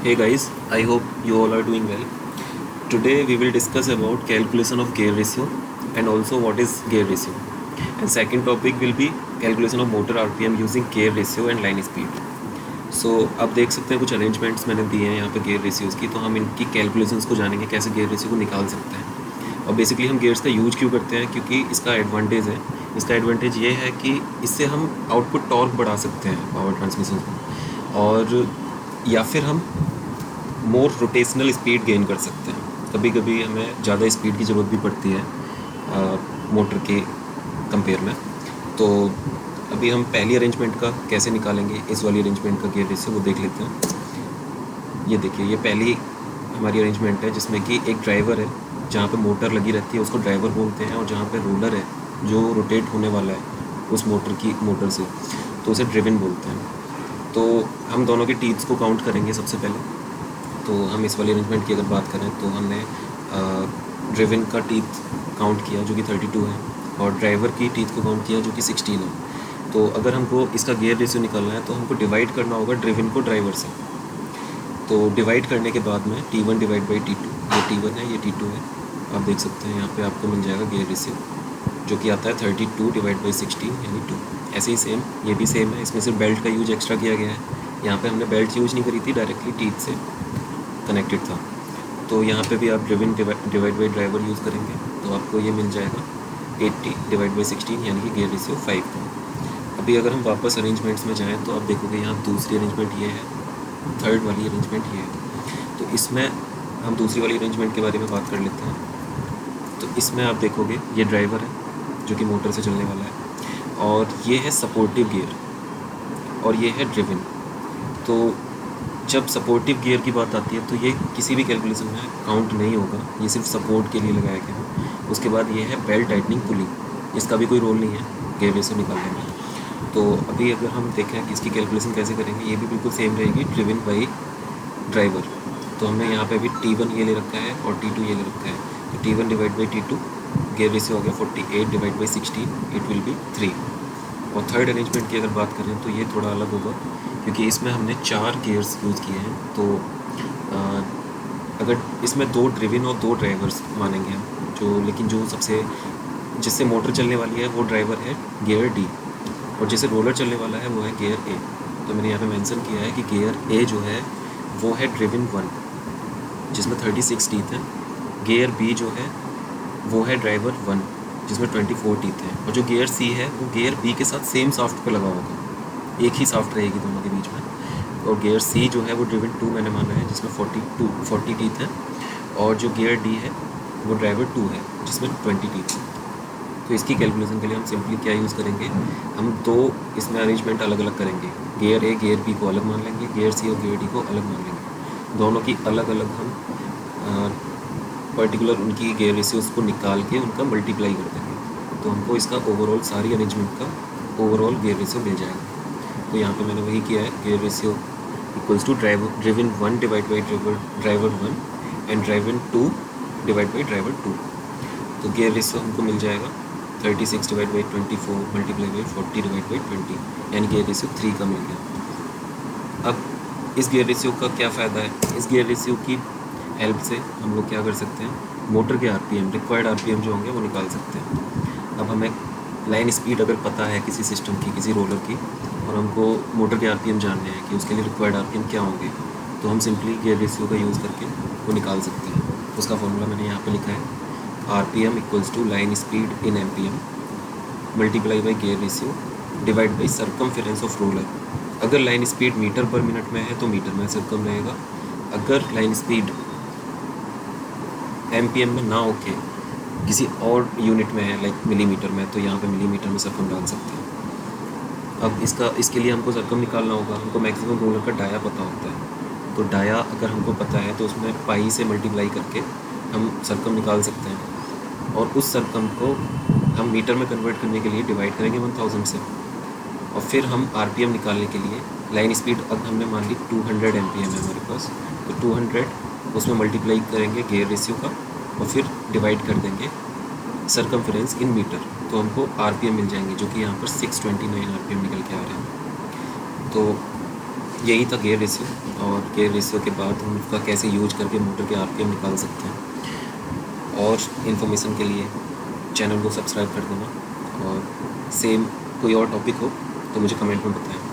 Hey guys, I hope you all are doing well. Today we will discuss about calculation of gear ratio and also what is gear ratio. And second topic will be calculation of motor RPM using gear ratio and line speed. So आप देख सकते हैं कुछ arrangements मैंने दिए हैं यहाँ पे गेयर रेशियोज़ की, तो हम इनकी कैलकुलेशंस को जानेंगे कैसे गेयर रेशियो को निकाल सकते हैं। और बेसिकली हम गेयर्स का यूज क्यों करते हैं, क्योंकि इसका एडवांटेज है। इसका एडवांटेज ये है कि इससे हम आउटपुट टॉर्क बढ़ा सकते हैं पावर ट्रांसमिशन में, और या फिर हम मोर रोटेशनल स्पीड गेन कर सकते हैं। कभी कभी हमें ज़्यादा स्पीड की ज़रूरत भी पड़ती है मोटर के कंपेयर में। तो अभी हम पहली अरेंजमेंट का कैसे निकालेंगे, इस वाली अरेंजमेंट का गेयर रेशियो, वो देख लेते हैं। ये देखिए, ये पहली हमारी अरेंजमेंट है जिसमें कि एक ड्राइवर है, जहाँ पे मोटर लगी रहती है उसको ड्राइवर बोलते हैं, और जहाँ पे रोलर है जो रोटेट होने वाला है उस मोटर से, तो उसे ड्रिवन बोलते हैं। तो हम दोनों के टीथ्स को काउंट करेंगे सबसे पहले। तो हम इस वाली अरेंजमेंट की अगर बात करें तो हमने ड्रिवन का टीथ काउंट किया जो कि 32 है, और ड्राइवर की टीथ को काउंट किया जो कि 16 है। तो अगर हमको इसका गियर रेशियो निकालना है तो हमको डिवाइड करना होगा ड्रिवन को ड्राइवर से। तो डिवाइड करने के बाद में T1 डिवाइड बाई T2, ये T1 है, ये T2 है। आप देख सकते हैं यहाँ पे आपको मिल जाएगा गियर रेशियो जो कि आता है 32 डिवाइड बाई 16 यानी 2। ऐसे ही सेम ये भी सेम है, इसमें सिर्फ बेल्ट का यूज एक्स्ट्रा किया गया है। यहाँ पे हमने बेल्ट यूज नहीं करी थी, डायरेक्टली टीथ से कनेक्टेड था। तो यहाँ पे भी आप driven divide by driver use करेंगे तो आपको ये मिल जाएगा 80 डिवाइड बाई 16 यानी कि गियर रेशियो 5 था। अभी अगर हम वापस अरेंजमेंट्स में जाएँ तो आप देखोगे यहाँ दूसरी अरेंजमेंट ये है, थर्ड वाली अरेंजमेंट ये है। तो इसमें हम दूसरी वाली अरेंजमेंट के बारे में बात कर लेते हैं। तो इसमें आप देखोगे ये ड्राइवर है जो कि मोटर से चलने वाला है, और ये है सपोर्टिव गियर, और ये है ड्रिवन। तो जब सपोर्टिव गियर की बात आती है तो ये किसी भी कैलकुलेशन में काउंट नहीं होगा, ये सिर्फ सपोर्ट के लिए लगाया गया है। उसके बाद ये है बेल्ट टाइटनिंग पुली, इसका भी कोई रोल नहीं है गियर रेशियो निकालने में। तो अभी अगर हम देखें कि इसकी कैलकुलेशन कैसे करेंगे, ये भी बिल्कुल सेम रहेगी, ड्रिवन बाई ड्राइवर। तो हमने यहाँ पे भी T1 ये ले रखा है और T2 ये ले रखा है। तो T1 divide by T2, gear ratio हो गया 48 divide by 16, it will be 3। और थर्ड अरेंजमेंट की अगर बात करें तो ये थोड़ा अलग होगा, क्योंकि इसमें हमने 4 गियर्स यूज़ किए हैं। तो अगर इसमें 2 ड्रिवन और 2 ड्राइवर्स मानेंगे हम, लेकिन जो सबसे जिससे मोटर चलने वाली है वो ड्राइवर है गियर D, और जिससे रोलर चलने वाला है वो है गियर A। तो मैंने यहाँ पे मेंशन किया है कि गियर A जो है वो है ड्रिवन 1 जिसमें 36 टीथ हैं। गियर B जो है वो है ड्राइवर 1 जिसमें 24 टीथ हैं, और जो गियर C है वो गियर B के साथ सेम साफ्ट पे लगा होगा, एक ही साफ्ट रहेगी दोनों के बीच में। और गियर C जो है वो ड्रिवन 2 मैंने माना है जिसमें 40 टीथ हैं, और जो गियर D है वो ड्राइवर 2 है जिसमें 20 टीथ हैं। तो इसकी कैलकुलेशन के लिए हम सिंपली क्या यूज़ करेंगे, हम 2 इसमें अरेंजमेंट अलग अलग करेंगे। गियर A गियर B को अलग मान लेंगे, गियर C और गियर D को अलग मान लेंगे। दोनों की अलग अलग हम पर्टिकुलर उनकी गियर रेशियोज़ को निकाल के उनका मल्टीप्लाई कर देंगे, तो हमको इसका ओवरऑल सारी अरेंजमेंट का ओवरऑल गियर रेशियो मिल जाएगा। तो यहाँ पे मैंने वही किया है, gear ratio equals to driven 1 divide by driver 1 and driven 2 divide by driver 2। तो गियर रेशियो हमको मिल जाएगा 36 divide by 24 multiply by 40 divide by 20, यानी गियर रेशियो 3 का मिल गया। अब इस गियर रेशियो का क्या फ़ायदा है, इस गियर रेशियो की हेल्प से हम लोग क्या कर सकते हैं, मोटर के RPM, रिक्वायर्ड RPM जो होंगे वो निकाल सकते हैं। अब हमें लाइन स्पीड अगर पता है किसी सिस्टम की, किसी रोलर की, और हमको मोटर के RPM जानने हैं कि उसके लिए रिक्वायर्ड RPM क्या होंगे, तो हम सिंपली गियर रेशियो का यूज़ करके वो निकाल सकते हैं। उसका फॉर्मूला मैंने यहाँ पे लिखा है, RPM equals to line speed in MPM multiply by gear ratio divide by circumference of roller. अगर लाइन स्पीड मीटर पर मिनट में है तो मीटर में सर्कम रहेगा, अगर लाइन स्पीड MPM में ना होके किसी और यूनिट में है लाइक मिलीमीटर में, तो यहाँ पे मिलीमीटर में सर्कम डाल सकते हैं। अब इसके लिए हमको सर्कम निकालना होगा। हमको मैक्सिमम रोलर का डाया पता होता है, तो डाया अगर हमको पता है तो उसमें पाई से मल्टीप्लाई करके हम सर्कम निकाल सकते हैं, और उस सर्कम को हम मीटर में कन्वर्ट करने के लिए डिवाइड करेंगे 1000 से, और फिर हम RPM निकालने के लिए लाइन स्पीड अब हमने मान ली 200 MPM है हमारे पास, तो 200 उसमें मल्टीप्लाई करेंगे गियर रेशियो का, और फिर डिवाइड कर देंगे सर्कमफेरेंस इन मीटर, तो हमको RPM मिल जाएंगे जो कि यहाँ पर 629 RPM निकल के आ रहे हैं। तो यही था गियर रेशियो, और गियर रेशियो के बाद हम उसका कैसे यूज करके मोटर के आरपीएम निकाल सकते हैं। और इन्फॉर्मेशन के लिए चैनल को सब्सक्राइब कर देना, और सेम कोई और टॉपिक हो तो मुझे कमेंट में बताएं।